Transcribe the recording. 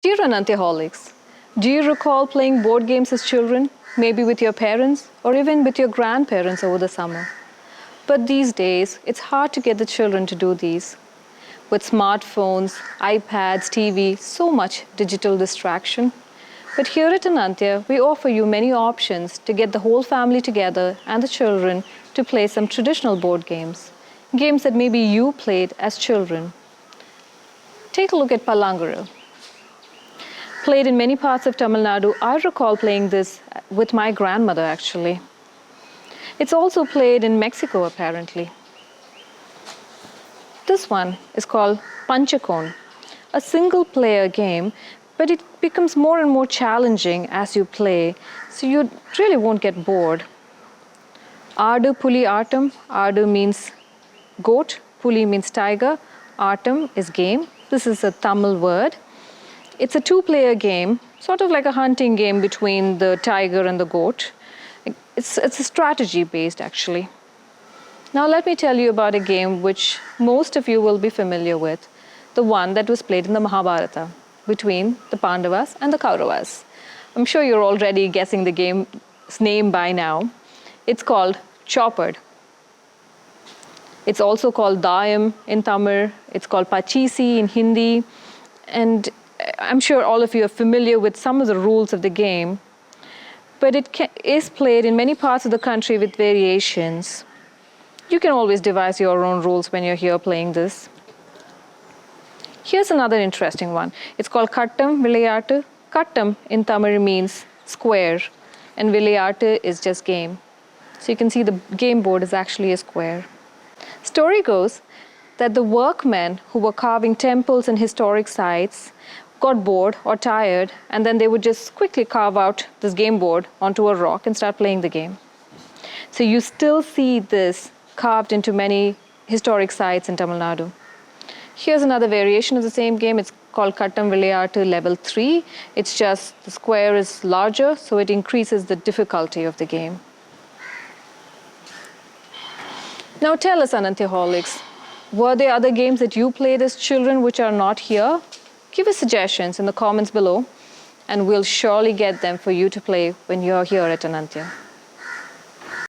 Dear Anantyaholics, do you recall playing board games as children, maybe with your parents or even with your grandparents over the summer? But these days, it's hard to get the children to do these. With smartphones, iPads, TV, so much digital distraction. But here at Anantya, we offer you many options to get the whole family together and the children to play some traditional board games. Games that maybe you played as children. Take a look at Pallangaru. Played in many parts of Tamil Nadu, I recall playing this with my grandmother actually. It's also played in Mexico apparently. This one is called Panchakon, a single player game, but it becomes more and more challenging as you play, so you really won't get bored. Aadi Puli Attam, Aadu means goat, Puli means tiger, Attam is game. This is a Tamil word. It's a two-player game, sort of like a hunting game between the tiger and the goat. It's a strategy-based, actually. Now let me tell you about a game which most of you will be familiar with, the one that was played in the Mahabharata between the Pandavas and the Kauravas. I'm sure you're already guessing the game's name by now. It's called Choppered. It's also called Dayam in Tamil. It's called Pachisi in Hindi. And I'm sure all of you are familiar with some of the rules of the game, but it is played in many parts of the country with variations. You can always devise your own rules when you're here playing this. Here's another interesting one. It's called Kattam Vilayattu. Kattam in Tamil means square, and Vilayattu is just game. So you can see the game board is actually a square. Story goes that the workmen who were carving temples and historic sites got bored or tired, and then they would just quickly carve out this game board onto a rock and start playing the game. So you still see this carved into many historic sites in Tamil Nadu. Here's another variation of the same game. It's called Kattam Vilayattu Level 3. It's just the square is larger, so it increases the difficulty of the game. Now tell us, Anantyaholics, were there other games that you played as children which are not here? Give us suggestions in the comments below, and we'll surely get them for you to play when you're here at Anantya.